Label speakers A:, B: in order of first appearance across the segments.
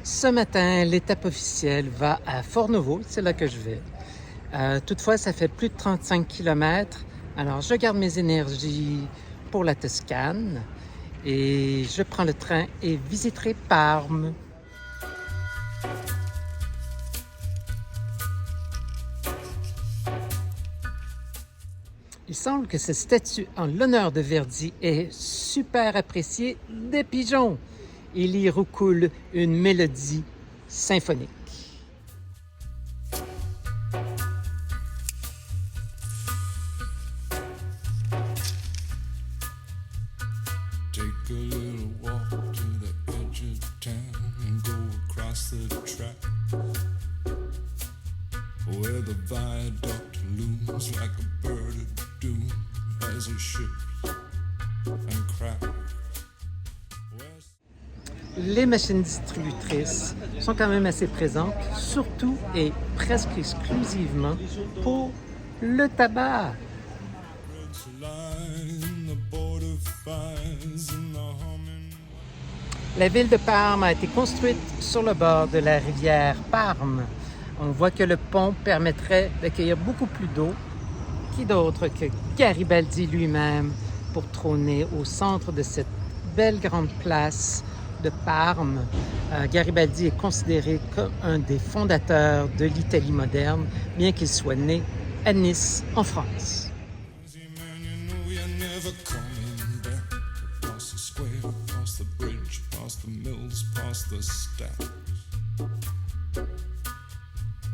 A: Ce matin, l'étape officielle va à Fort-Novo, c'est là que je vais. Toutefois, ça fait plus de 35 km, alors je garde mes énergies pour la Toscane et je prends le train et visiterai Parme. Il semble que cette statue en l'honneur de Verdi est super appréciée des pigeons. Il y recoule une mélodie symphonique.
B: Take a little walk to the edge of town and go across the track where the viaduct looms like a bird of doom as it shifts and cracks.
A: Les machines distributrices sont quand même assez présentes, surtout et presque exclusivement pour le tabac. La ville de Parme a été construite sur le bord de la rivière Parme. On voit que le pont permettrait d'accueillir beaucoup plus d'eau. Qui d'autre que Garibaldi lui-même pour trôner au centre de cette belle grande place de Parme. Garibaldi est considéré comme un des fondateurs de l'Italie moderne, bien qu'il soit né à Nice, en France.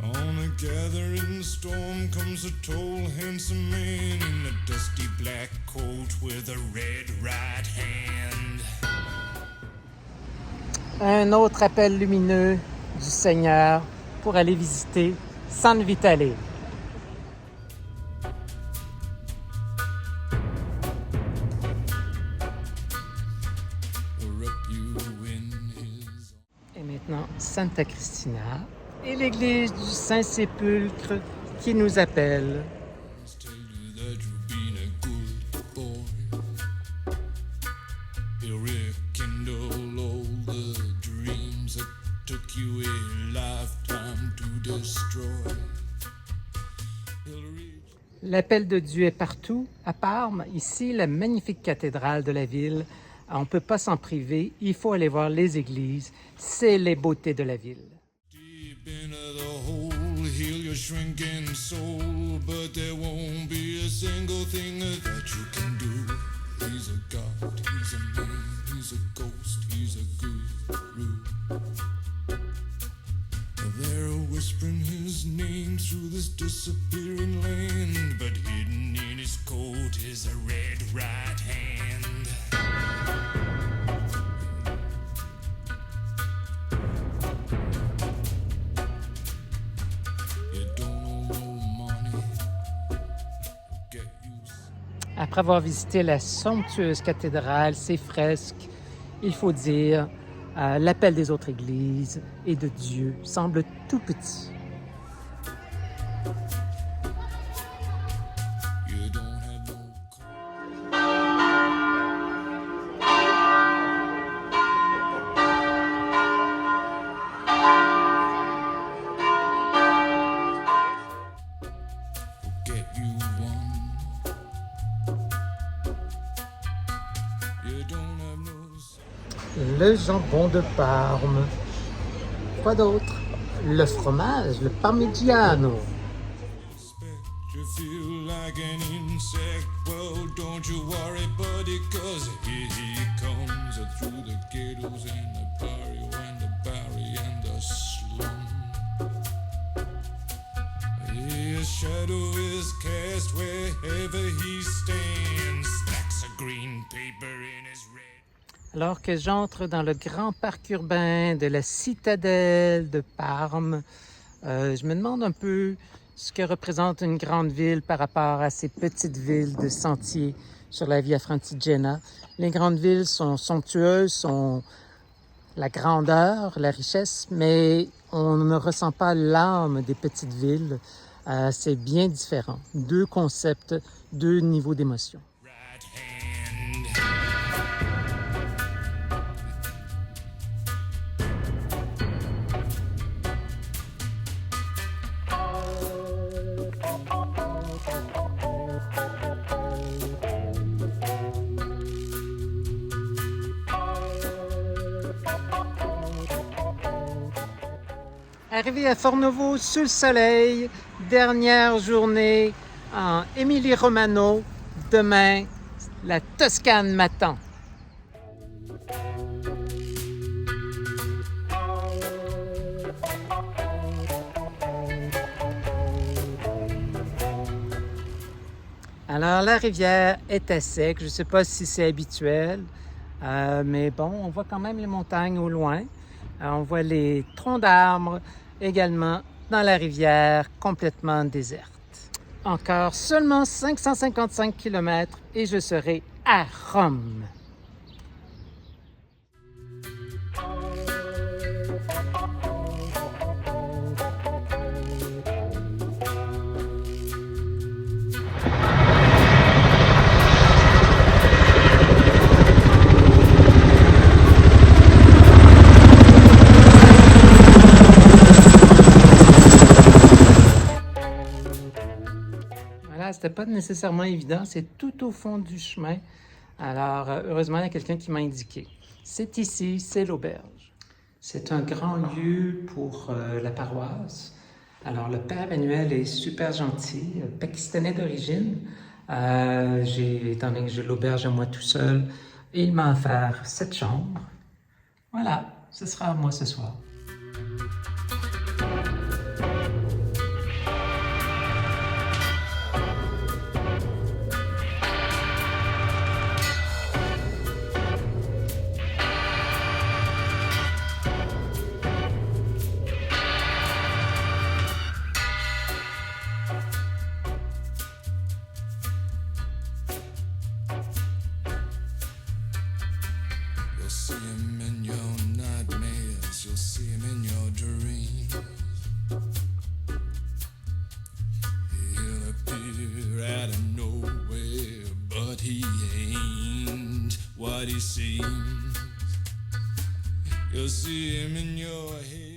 B: On a gathering storm comes a tall, handsome man in a dusty black coat with a red right hand.
A: Un autre appel lumineux du Seigneur pour aller visiter San Vitale. Et maintenant, Santa Cristina et l'église du Saint-Sépulcre qui nous appelle. L'appel de Dieu est partout. À Parme, ici, la magnifique cathédrale de la ville. On ne peut pas s'en priver. Il faut aller voir les églises. C'est les beautés de la ville.
B: They're whispering his name through this disappearing land, but hidden in his coat is a red right hand. You don't owe no money. Get used.
A: Après avoir visité la somptueuse cathédrale, ses fresques, il faut dire l'appel des autres églises et de Dieu semble tout petit. Le jambon de Parme. Quoi d'autre? Le fromage, le parmigiano.
B: You feel like an insect, well don't you worry buddy, cause here he comes through the ghettos and the barrio and the barry and the slum. His shadow is cast wherever he stands, stacks of green paper in his red.
A: Alors que j'entre dans le grand parc urbain de la citadelle de Parme, je me demande un peu ce que représente une grande ville par rapport à ces petites villes de sentiers sur la Via Francigena. Les grandes villes sont somptueuses, sont la grandeur, la richesse, mais on ne ressent pas l'âme des petites villes. C'est bien différent. Deux concepts, deux niveaux d'émotion. Arrivé à Fornovo sous le soleil, dernière journée en Émilie-Romagna. Demain, la Toscane m'attend. Alors, la rivière est à sec. Je ne sais pas si c'est habituel, mais bon, on voit quand même les montagnes au loin. On voit les troncs d'arbres également dans la rivière complètement déserte. Encore seulement 555 km et je serai à Rome. Voilà, c'était pas nécessairement évident, c'est tout au fond du chemin. Alors, heureusement, il y a quelqu'un qui m'a indiqué. C'est ici, c'est l'auberge. C'est un grand lieu pour la paroisse. Alors, le père Emmanuel est super gentil, pakistanais d'origine. Étant donné que j'ai l'auberge à moi tout seul, il m'a offert cette chambre. Voilà, ce sera à moi ce soir.
B: You'll see him in your nightmares, you'll see him in your dreams. He'll appear out of nowhere, but he ain't what he seems. You'll see him in your head.